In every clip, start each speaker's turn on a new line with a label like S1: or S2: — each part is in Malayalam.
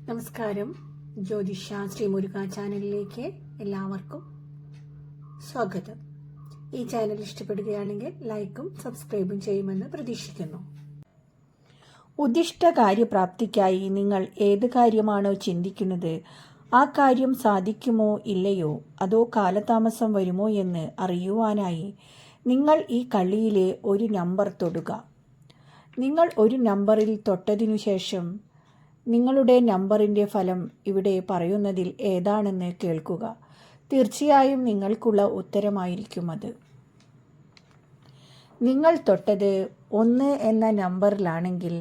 S1: നമസ്കാരം. ജ്യോതിഷ ശ്രീമുരുക ചാനലിലേക്ക് എല്ലാവർക്കും സ്വാഗതം. ഈ ചാനൽ ഇഷ്ടപ്പെടുകയാണെങ്കിൽ ലൈക്കും സബ്സ്ക്രൈബും ചെയ്യുമെന്ന് പ്രതീക്ഷിക്കുന്നു.
S2: ഉദ്ദിഷ്ട കാര്യപ്രാപ്തിക്കായി നിങ്ങൾ ഏത് കാര്യമാണോ ചിന്തിക്കുന്നത് ആ കാര്യം സാധിക്കുമോ ഇല്ലയോ, അതോ കാലതാമസം വരുമോ എന്ന് അറിയുവാനായി നിങ്ങൾ ഈ കള്ളിയിലെ ഒരു നമ്പർ തൊടുക. നിങ്ങൾ ഒരു നമ്പറിൽ തൊട്ടതിനു ശേഷം നിങ്ങളുടെ നമ്പറിൻ്റെ ഫലം ഇവിടെ പറയുന്നതിൽ ഏതാണെന്ന് കേൾക്കുക. തീർച്ചയായും നിങ്ങൾക്കുള്ള ഉത്തരമായിരിക്കും അത്. നിങ്ങൾ തൊട്ടത് 1 എന്ന നമ്പറിലാണെങ്കിൽ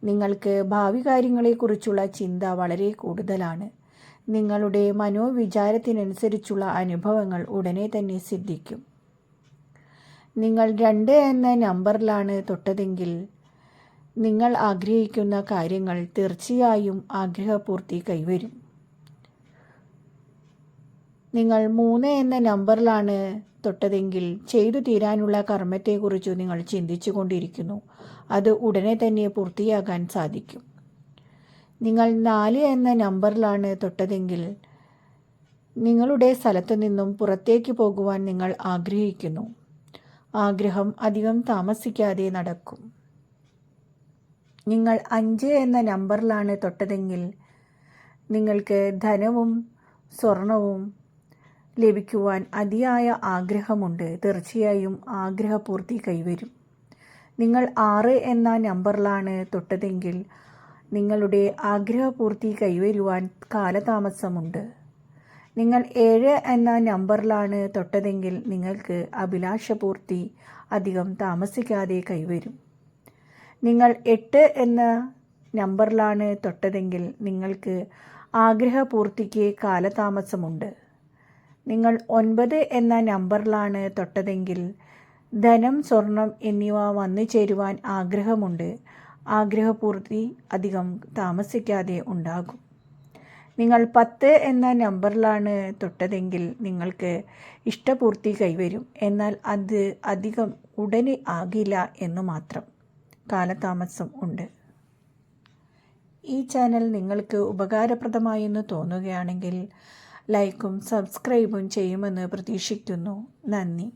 S2: നിങ്ങൾക്ക് ഭാവി കാര്യങ്ങളെക്കുറിച്ചുള്ള ചിന്ത വളരെ കൂടുതലാണ്. നിങ്ങളുടെ മനോവിചാരത്തിനനുസരിച്ചുള്ള അനുഭവങ്ങൾ ഉടനെ തന്നെ സിദ്ധിക്കും. നിങ്ങൾ 2 എന്ന നമ്പറിലാണ് തൊട്ടതെങ്കിൽ നിങ്ങൾ ആഗ്രഹിക്കുന്ന കാര്യങ്ങൾ തീർച്ചയായും ആഗ്രഹപൂർത്തി കൈവരും. നിങ്ങൾ 3 എന്ന നമ്പറിലാണ് തൊട്ടതെങ്കിൽ ചെയ്തു തീരാനുള്ള കർമ്മത്തെക്കുറിച്ച് നിങ്ങൾ ചിന്തിച്ചു കൊണ്ടിരിക്കുന്നു. അത് ഉടനെ തന്നെ പൂർത്തിയാകാൻ സാധിക്കും. നിങ്ങൾ 4 എന്ന നമ്പറിലാണ് തൊട്ടതെങ്കിൽ നിങ്ങളുടെ സ്ഥലത്തു നിന്നും പുറത്തേക്ക് പോകുവാൻ നിങ്ങൾ ആഗ്രഹിക്കുന്നു. ആഗ്രഹം അധികം താമസിക്കാതെ നടക്കും. നിങ്ങൾ 5 എന്ന നമ്പറിലാണ് തൊട്ടതെങ്കിൽ നിങ്ങൾക്ക് ധനവും സ്വർണവും ലഭിക്കുവാൻ അതിയായ ആഗ്രഹമുണ്ട്. തീർച്ചയായും ആഗ്രഹപൂർത്തി കൈവരും. നിങ്ങൾ 6 എന്ന നമ്പറിലാണ് തൊട്ടതെങ്കിൽ നിങ്ങളുടെ ആഗ്രഹപൂർത്തി കൈവരുവാൻ കാലതാമസമുണ്ട്. നിങ്ങൾ 7 എന്ന നമ്പറിലാണ് തൊട്ടതെങ്കിൽ നിങ്ങൾക്ക് അഭിലാഷപൂർത്തി അധികം താമസിക്കാതെ കൈവരും. നിങ്ങൾ 8 എന്ന നമ്പറിലാണ് തൊട്ടതെങ്കിൽ നിങ്ങൾക്ക് ആഗ്രഹപൂർത്തിക്ക് കാലതാമസമുണ്ട്. നിങ്ങൾ 9 എന്ന നമ്പറിലാണ് തൊട്ടതെങ്കിൽ ധനം, സ്വർണം എന്നിവ വന്നു ചേരുവാൻ ആഗ്രഹമുണ്ട്. ആഗ്രഹപൂർത്തി അധികം താമസിക്കാതെ ഉണ്ടാകും. നിങ്ങൾ 10 എന്ന നമ്പറിലാണ് തൊട്ടതെങ്കിൽ നിങ്ങൾക്ക് ഇഷ്ടപൂർത്തി കൈവരും. എന്നാൽ അത് അധികം ഉടനെ ആകില്ല എന്നു മാത്രം. കാലതാമസം ഉണ്ട്. ഈ ചാനൽ നിങ്ങൾക്ക് ഉപകാരപ്രദമായെന്ന് തോന്നുകയാണെങ്കിൽ ലൈക്കും സബ്സ്ക്രൈബും ചെയ്യുമെന്ന് പ്രതീക്ഷിക്കുന്നു. നന്ദി.